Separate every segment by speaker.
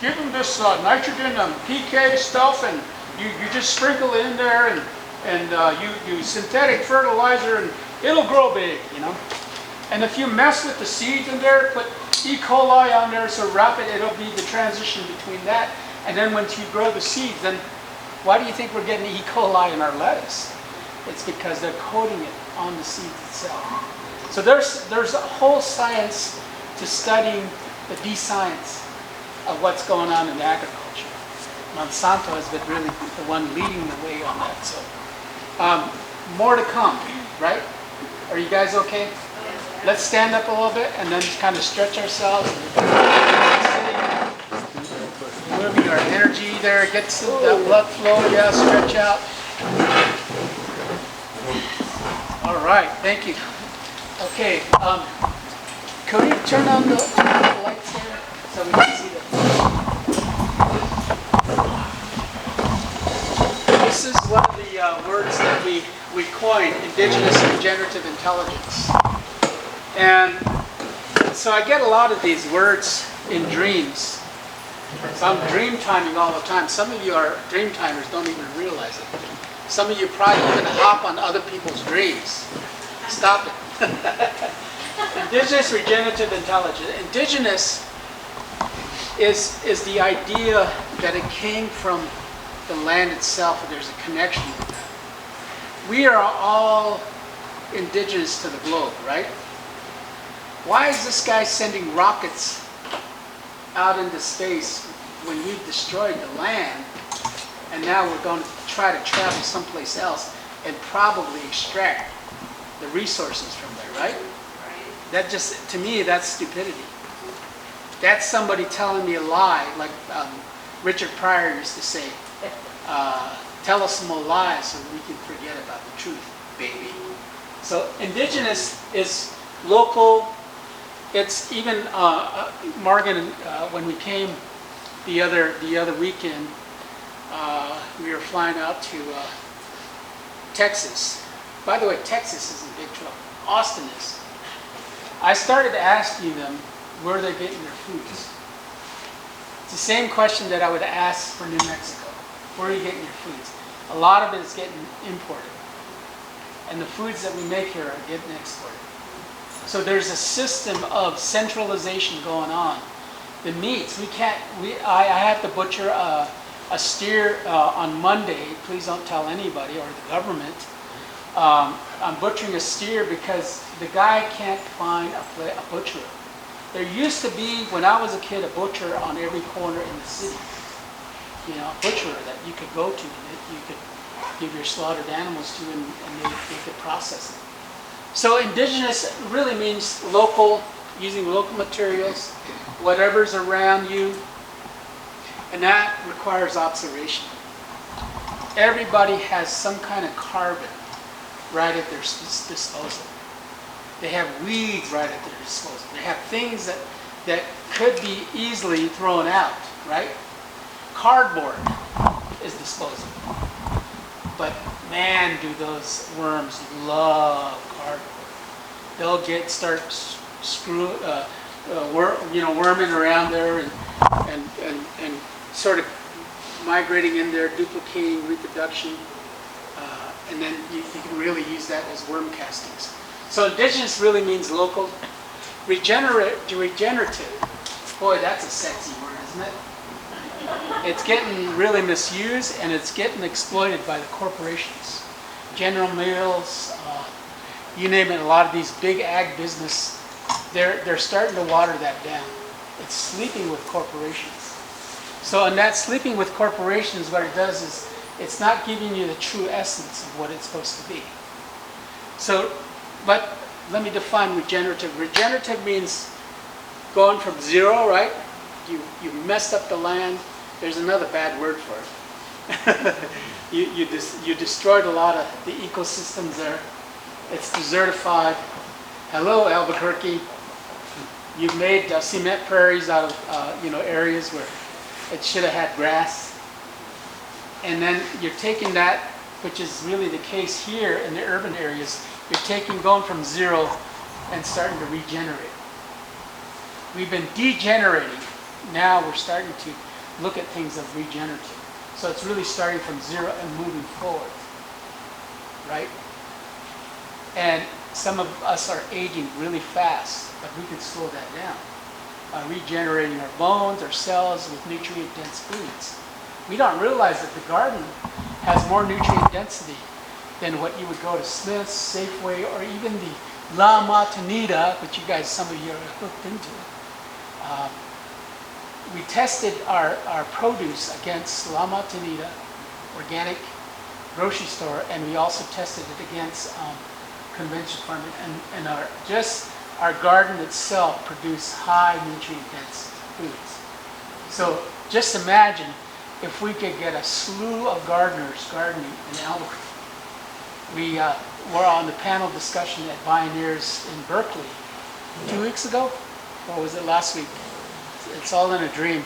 Speaker 1: give them this nitrogen and PK stuff, and you just sprinkle it in there, and you synthetic fertilizer, and it'll grow big, you know. And if you mess with the seeds in there, put E. coli on there so rapid, it'll be the transition between that. And then once you grow the seeds, then why do you think we're getting E. coli in our lettuce? It's because they're coating it on the seeds itself. So there's a whole science to studying the de-science of what's going on in agriculture. Monsanto has been really the one leading the way on that. So more to come, right? Are you guys okay? Let's stand up a little bit and then just kind of stretch ourselves. Moving our energy there, get that blood flow, yeah, stretch out. All right, thank you. Okay, could you turn on the lights here so we can see them? This is one of the words that we coined, Indigenous regenerative intelligence. And so I get a lot of these words in dreams. So I'm dream timing all the time. Some of you are dream timers, don't even realize it. Some of you probably even hop on other people's dreams. Stop it. Indigenous regenerative intelligence. Indigenous is the idea that it came from the land itself, and there's a connection with that. We are all indigenous to the globe, right? Why is this guy sending rockets out into space when we've destroyed the land, and now we're going to try to travel someplace else and probably extract the resources from there, right? That just, to me, that's stupidity. That's somebody telling me a lie, like Richard Pryor used to say, tell us some more lies so we can forget about the truth, baby. So indigenous is local. It's even, Morgan, when we came the other weekend, we were flying out to Texas. By the way, Texas is in big trouble. Austin is. I started asking them where they're getting their foods. It's the same question that I would ask for New Mexico. Where are you getting your foods? A lot of it is getting imported. And the foods that we make here are getting exported. So there's a system of centralization going on. The meats, I have to butcher a steer on Monday. Please don't tell anybody or the government. I'm butchering a steer because the guy can't find a butcher. There used to be, when I was a kid, a butcher on every corner in the city. You know, a butcher that you could go to, that you could give your slaughtered animals to, and they could process it. So indigenous really means local, using local materials, whatever's around you, and that requires observation. Everybody has some kind of carbon right at their disposal. They have weeds right at their disposal. They have things that could be easily thrown out, right? Cardboard is disposable. But man, do those worms love cardboard. They'll start worming around there and sort of migrating in there, duplicating reproduction, and then you can really use that as worm castings. So indigenous really means local. Regenerative, boy, that's a sexy word, isn't it? It's getting really misused, and it's getting exploited by the corporations. General Mills, you name it, a lot of these big ag business, they're starting to water that down. It's sleeping with corporations. So in that sleeping with corporations, what it does is it's not giving you the true essence of what it's supposed to be. So, but let me define regenerative. Regenerative means going from zero, right? You messed up the land. There's another bad word for it. you destroyed a lot of the ecosystems there. It's desertified. Hello, Albuquerque. You've made cement prairies out of areas where it should have had grass. And then you're taking that, which is really the case here in the urban areas, going from zero and starting to regenerate. We've been degenerating now we're starting to look at things as regenerative. So it's really starting from zero and moving forward, right? And some of us are aging really fast, but we can slow that down by regenerating our bones, our cells with nutrient-dense foods. We don't realize that the garden has more nutrient density than what you would go to Smith's, Safeway, or even the La Matanita, which you guys, some of you are hooked into. We tested our produce against La Matanita, organic grocery store, and we also tested it against conventional farming. And our garden itself produced high nutrient-dense foods. So just imagine if we could get a slew of gardeners gardening in Albuquerque. We were on the panel discussion at Pioneers in Berkeley 2 weeks ago, or was it last week? It's all in a dream.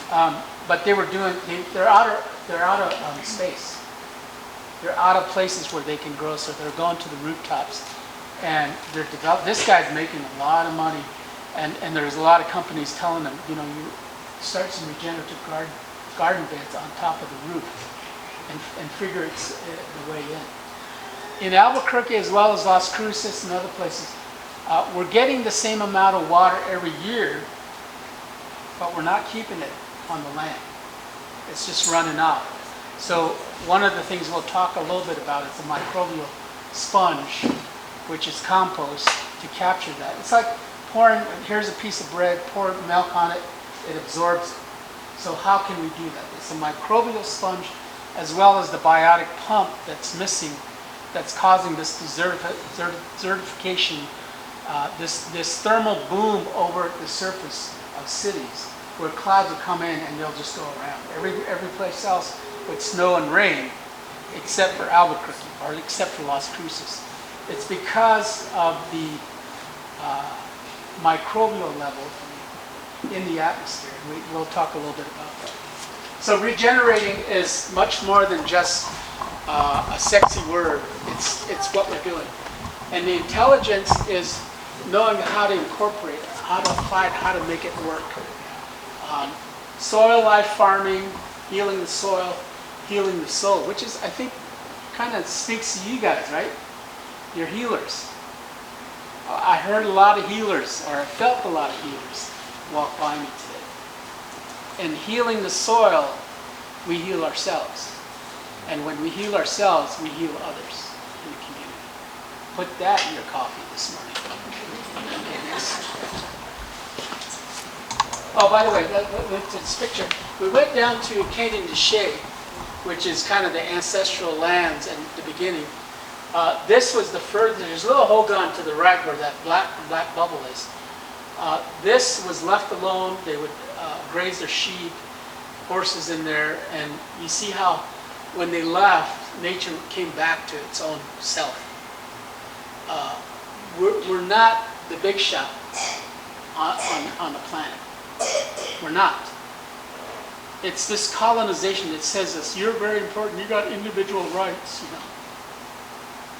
Speaker 1: But they were they're out of space. They're out of places where they can grow, so they're going to the rooftops. And they're this guy's making a lot of money, and there's a lot of companies telling them, you start some regenerative garden beds on top of the roof, and figure it's the way in. In Albuquerque, as well as Las Cruces and other places, we're getting the same amount of water every year, but we're not keeping it on the land. It's just running out. So one of the things we'll talk a little bit about is the microbial sponge, which is compost, to capture that. It's like pouring, here's a piece of bread, pour milk on it, it absorbs it. So how can we do that? It's a microbial sponge as well as the biotic pump that's missing, that's causing this desertification, this thermal boom over the surface of cities, where clouds will come in and they'll just go around. Every place else with snow and rain, except for Albuquerque, or except for Las Cruces. It's because of the microbial level in the atmosphere. We'll talk a little bit about that. So regenerating is much more than just a sexy word. It's what we're doing. And the intelligence is knowing how to incorporate it, how to apply it, how to make it work. Soil life farming, healing the soil, healing the soul, which is, I think, kind of speaks to you guys, right? You're healers. I heard a lot of healers, or I felt a lot of healers walk by me today. In healing the soil, we heal ourselves. And when we heal ourselves, we heal others in the community. Put that in your coffee this morning. Okay, next. Oh, by the way, to this picture, we went down to Canyon de Chelly, which is kind of the ancestral lands and the beginning. This was the further, there's a little hogan to the right where that black bubble is. This was left alone. They would graze their sheep, horses in there, and you see how when they left, nature came back to its own self. We're not the big shot on the planet. We're not. It's this colonization that says this, you're very important, you got individual rights,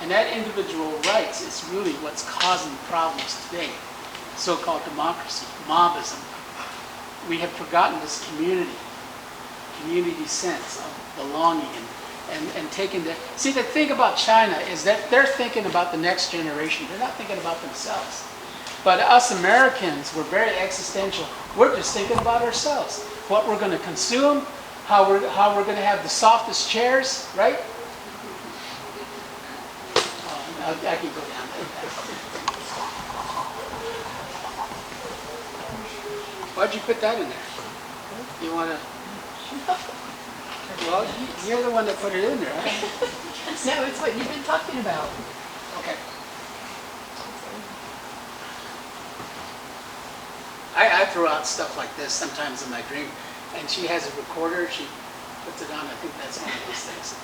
Speaker 1: And that individual rights is really what's causing problems today. So-called democracy, mobism. We have forgotten this community sense of belonging and taking the... See, the thing about China is that they're thinking about the next generation. They're not thinking about themselves. But us Americans, we're very existential. We're just thinking about ourselves. What we're going to consume, how we're going to have the softest chairs, right? I can go down there. Why'd you put that in there? You want to... Well, you're the one that put it in there, right?
Speaker 2: No, it's what you've been talking about.
Speaker 1: Okay. I throw out stuff like this sometimes in my dream, and she has a recorder, she puts it on. I think that's one of those things.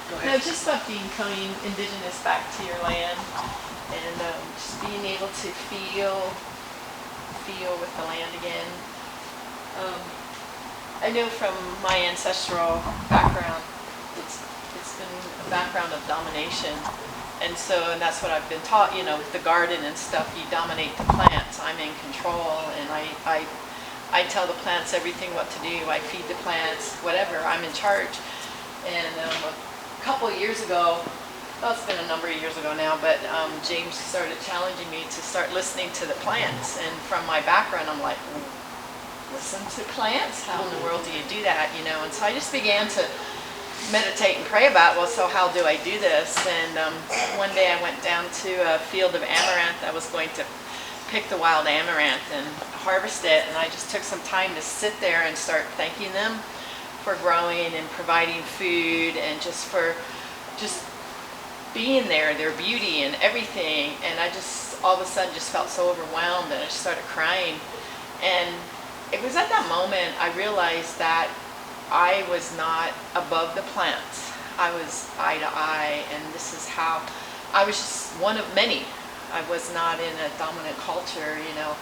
Speaker 1: Go ahead.
Speaker 2: No, just about becoming indigenous back to your land, and just being able to feel with the land again. I know from my ancestral background, it's been a background of domination, And that's what I've been taught, you know, with the garden and stuff, you dominate the plants. I'm in control, and I tell the plants everything what to do. I feed the plants, whatever, I'm in charge. And a couple of years ago, well, it's been a number of years ago now, but James started challenging me to start listening to the plants. And from my background, I'm like, listen to plants? How in the world do you do that, you know? And so I just began to meditate and pray about, well, so how do I do this? And one day I went down to a field of amaranth. I was going to pick the wild amaranth and harvest it, and I just took some time to sit there and start thanking them for growing and providing food, and just for just being there, their beauty and everything. And I just all of a sudden just felt so overwhelmed, and I just started crying. And it was at that moment I realized that I was not above the plants. I was eye to eye, and this is how I was just one of many. I was not in a dominant culture, you know,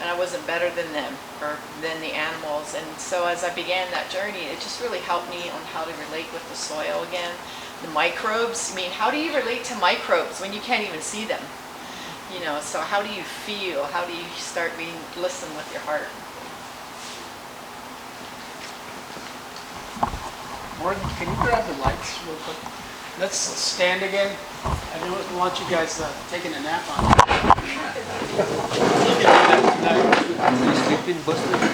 Speaker 2: and I wasn't better than them or than the animals. And so as I began that journey, it just really helped me on how to relate with the soil again. The microbes, I mean, how do you relate to microbes when you can't even see them? You know, so how do you feel? How do you start listen with your heart?
Speaker 1: Morgan, can you grab the lights real quick? Let's stand again. I don't want you guys taking a nap on it.
Speaker 3: Sleeping, busted.